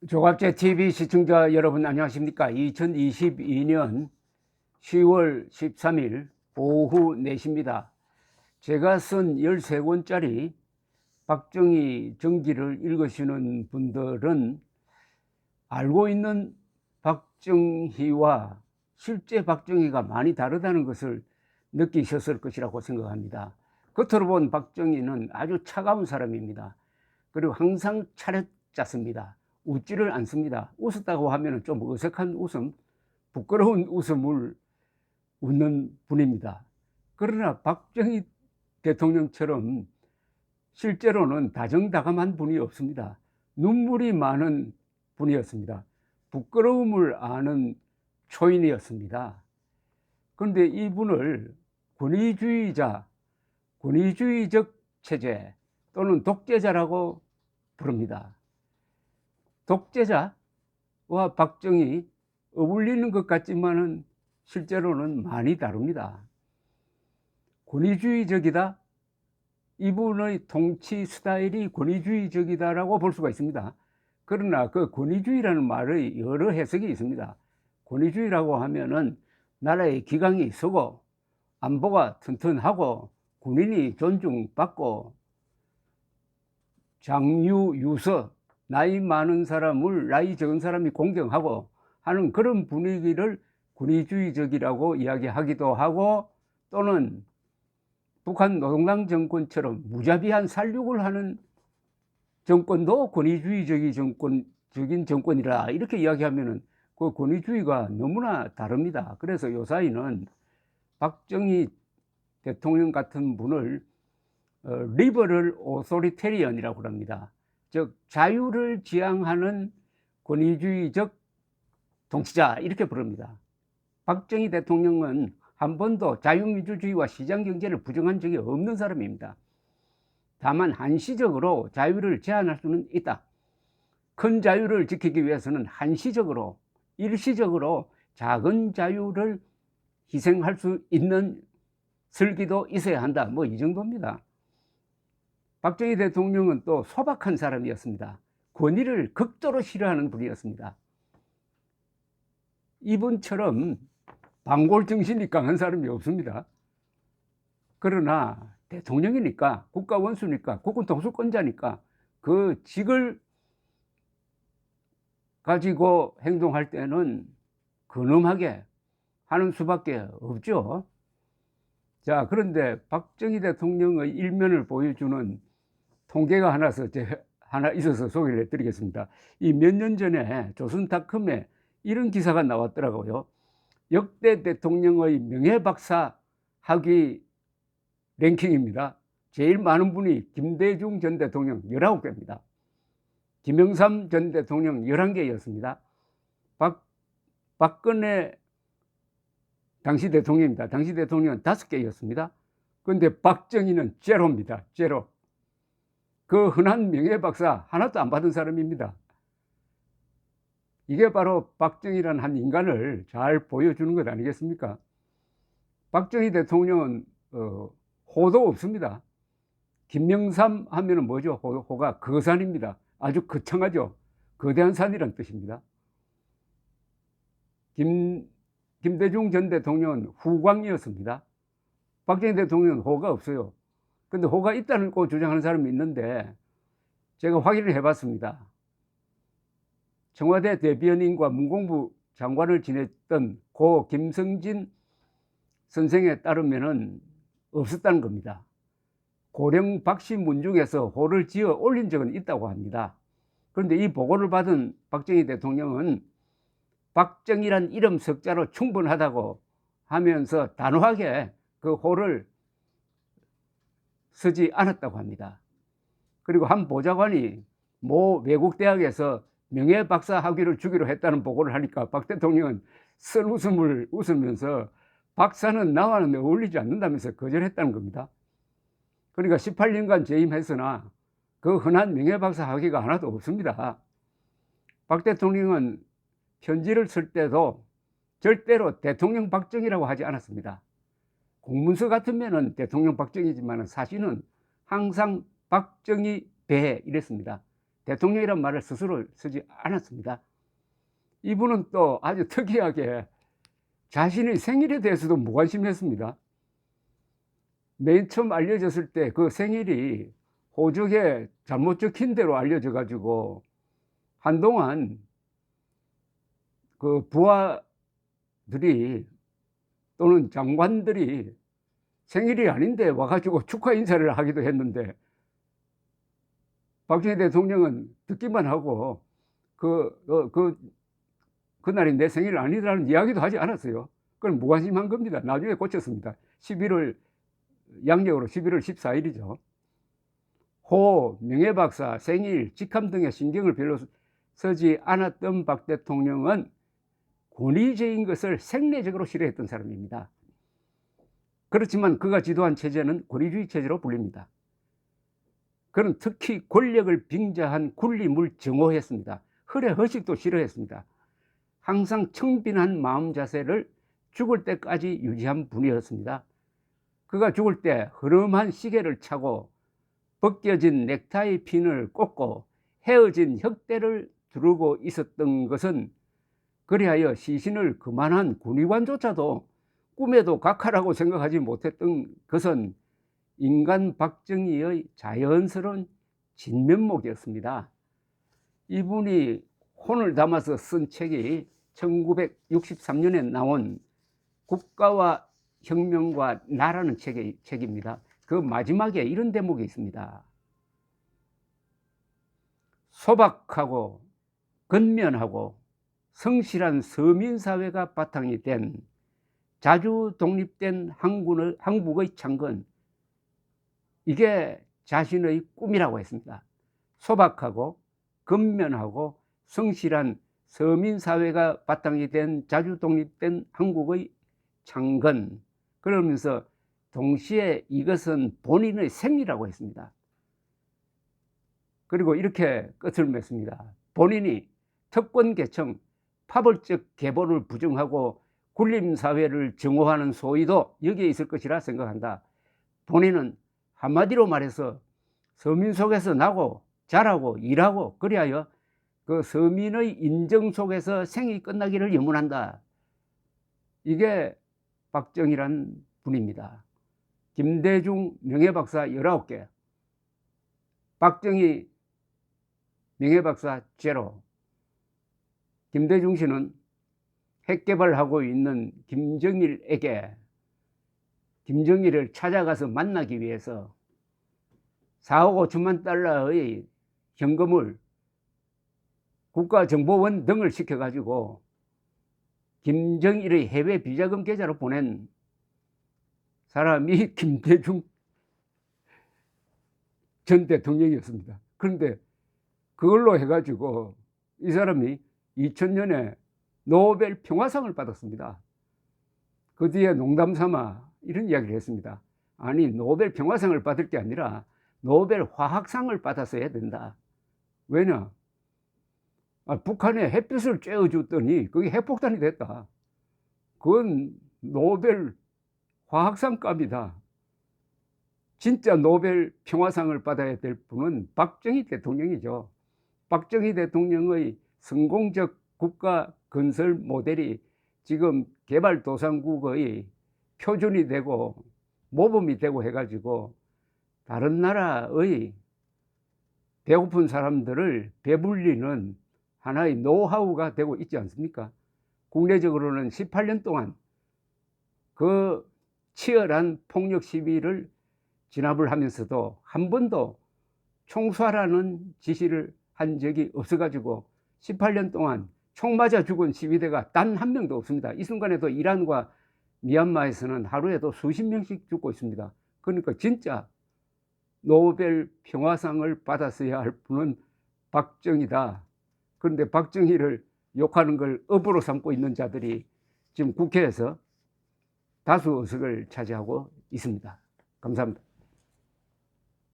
조갑제 TV 시청자 여러분 안녕하십니까? 2022년 10월 13일 오후 4시입니다. 제가 쓴 13권짜리 박정희 정기를 읽으시는 분들은 알고 있는 박정희와 실제 박정희가 많이 다르다는 것을 느끼셨을 것이라고 생각합니다. 겉으로 본 박정희는 아주 차가운 사람입니다. 그리고 항상 차렷잡습니다. 웃지를 않습니다. 웃었다고 하면 좀 어색한 웃음, 부끄러운 웃음을 웃는 분입니다. 그러나 박정희 대통령처럼 실제로는 다정다감한 분이 없습니다. 눈물이 많은 분이었습니다. 부끄러움을 아는 초인이었습니다. 그런데 이분을 권위주의자, 권위주의적 체제 또는 독재자라고 부릅니다. 독재자와 박정희 어울리는 것 같지만은 실제로는 많이 다릅니다. 권위주의적이다. 이분의 통치 스타일이 권위주의적이다라고 볼 수가 있습니다. 그러나 그 권위주의라는 말의 여러 해석이 있습니다. 권위주의라고 하면은 나라의 기강이 서고 안보가 튼튼하고 군인이 존중받고 장유 유서 나이 많은 사람을 나이 적은 사람이 공경하고 하는 그런 분위기를 권위주의적이라고 이야기하기도 하고, 또는 북한 노동당 정권처럼 무자비한 살육을 하는 정권도 권위주의적인 정권이라 이렇게 이야기하면은 그 권위주의가 너무나 다릅니다. 그래서 요사이는 박정희 대통령 같은 분을 리버럴 오소리테리언이라고 합니다. 즉 자유를 지향하는 권위주의적 통치자 이렇게 부릅니다. 박정희 대통령은 한 번도 자유민주주의와 시장경제를 부정한 적이 없는 사람입니다. 다만 한시적으로 자유를 제한할 수는 있다. 큰 자유를 지키기 위해서는 한시적으로 일시적으로 작은 자유를 희생할 수 있는 설기도 있어야 한다. 뭐 이 정도입니다. 박정희 대통령은 또 소박한 사람이었습니다. 권위를 극도로 싫어하는 분이었습니다. 이분처럼 반골 정신이 강한 사람이 없습니다. 그러나 대통령이니까, 국가 원수니까, 국군 통수권자니까 그 직을 가지고 행동할 때는 근엄하게 하는 수밖에 없죠. 자, 그런데 박정희 대통령의 일면을 보여주는 통계가 하나 있어서 소개를 해드리겠습니다. 이 몇 년 전에 조선닷컴에 이런 기사가 나왔더라고요. 역대 대통령의 명예박사 학위 랭킹입니다. 제일 많은 분이 김대중 전 대통령 19개입니다. 김영삼 전 대통령 11개였습니다. 박근혜 당시 대통령입니다. 당시 대통령은 5개였습니다. 그런데 박정희는 제로입니다. 제로. 그 흔한 명예박사 하나도 안 받은 사람입니다. 이게 바로 박정희라는 한 인간을 잘 보여주는 것 아니겠습니까? 박정희 대통령은 호도 없습니다. 김영삼 하면은 뭐죠? 호가 거산입니다. 아주 거창하죠. 거대한 산이란 뜻입니다. 김대중 전 대통령은 후광이었습니다. 박정희 대통령은 호가 없어요. 근데 호가 있다는 거 주장하는 사람이 있는데 제가 확인을 해봤습니다. 청와대 대변인과 문공부 장관을 지냈던 고 김성진 선생에 따르면은 없었다는 겁니다. 고령 박씨 문중에서 호를 지어 올린 적은 있다고 합니다. 그런데 이 보고를 받은 박정희 대통령은 박정희란 이름 석자로 충분하다고 하면서 단호하게 그 호를 쓰지 않았다고 합니다. 그리고 한 보좌관이 모 외국 대학에서 명예박사 학위를 주기로 했다는 보고를 하니까 박 대통령은 쓴 웃음을 웃으면서 박사는 나와는 어울리지 않는다면서 거절했다는 겁니다. 그러니까 18년간 재임했으나 그 흔한 명예박사 학위가 하나도 없습니다. 박 대통령은 편지를 쓸 때도 절대로 대통령 박정희라고 하지 않았습니다. 공문서 같으면은 대통령 박정희지만 사실은 항상 박정희 배 이랬습니다. 대통령이란 말을 스스로 쓰지 않았습니다. 이분은 또 아주 특이하게 자신의 생일에 대해서도 무관심했습니다. 맨 처음 알려졌을 때 그 생일이 호적에 잘못 적힌 대로 알려져 가지고 한동안 그 부하들이 또는 장관들이 생일이 아닌데 와 가지고 축하 인사를 하기도 했는데, 박정희 대통령은 듣기만 하고 그날이 내 생일 아니라는 이야기도 하지 않았어요. 그건 무관심한 겁니다. 나중에 고쳤습니다. 양력으로 11월 14일이죠. 호 명예박사 생일, 직함 등에 신경을 별로 쓰지 않았던 박 대통령은 권위주의인 것을 생내적으로 싫어했던 사람입니다. 그렇지만 그가 지도한 체제는 권위주의 체제로 불립니다. 그는 특히 권력을 빙자한 군림을 증오했습니다. 허례 허식도 싫어했습니다. 항상 청빈한 마음 자세를 죽을 때까지 유지한 분이었습니다. 그가 죽을 때 흐름한 시계를 차고 벗겨진 넥타이 핀을 꽂고 헤어진 혁대를 두르고 있었던 것은 그리하여 시신을 그만한 군의관조차도 꿈에도 각하라고 생각하지 못했던 것은 인간 박정희의 자연스러운 진면목이었습니다. 이분이 혼을 담아서 쓴 책이 1963년에 나온 국가와 혁명과 나라는 책입니다. 그 마지막에 이런 대목이 있습니다. 소박하고 근면하고 성실한 서민사회가 바탕이 된 자주 독립된 한국의 창건, 이게 자신의 꿈이라고 했습니다. 소박하고 근면하고 성실한 서민사회가 바탕이 된 자주 독립된 한국의 창건, 그러면서 동시에 이것은 본인의 생리라고 했습니다. 그리고 이렇게 끝을 맺습니다. 본인이 특권계층, 파벌적 계보를 부정하고 군림사회를 증오하는 소위도 여기에 있을 것이라 생각한다. 본인은 한마디로 말해서 서민 속에서 나고 자라고 일하고 그리하여 그 서민의 인정 속에서 생이 끝나기를 염원한다. 이게 박정희란 분입니다. 김대중 명예박사 19개, 박정희 명예박사 제로. 김대중 씨는 핵개발하고 있는 김정일에게 김정일을 찾아가서 만나기 위해서 4억 5천만 달러의 현금을 국가정보원 등을 시켜가지고 김정일의 해외 비자금 계좌로 보낸 사람이 김대중 전 대통령이었습니다. 그런데 그걸로 해가지고 이 사람이 2000년에 노벨 평화상을 받았습니다. 그 뒤에 농담 삼아 이런 이야기를 했습니다. 아니, 노벨 평화상을 받을 게 아니라 노벨 화학상을 받았어야 된다. 왜냐? 북한에 햇빛을 쬐어줬더니 그게 핵폭탄이 됐다. 그건 노벨 화학상감이다. 진짜 노벨 평화상을 받아야 될 분은 박정희 대통령이죠. 박정희 대통령의 성공적 국가 건설 모델이 지금 개발도상국의 표준이 되고 모범이 되고 해가지고 다른 나라의 배고픈 사람들을 배불리는 하나의 노하우가 되고 있지 않습니까? 국내적으로는 18년 동안 그 치열한 폭력 시위를 진압을 하면서도 한 번도 총수하라는 지시를 한 적이 없어가지고 18년 동안 총 맞아 죽은 시위대가 단 한 명도 없습니다. 이 순간에도 이란과 미얀마에서는 하루에도 수십 명씩 죽고 있습니다. 그러니까 진짜 노벨 평화상을 받았어야 할 분은 박정희다. 그런데 박정희를 욕하는 걸 업으로 삼고 있는 자들이 지금 국회에서 다수 의석을 차지하고 있습니다. 감사합니다.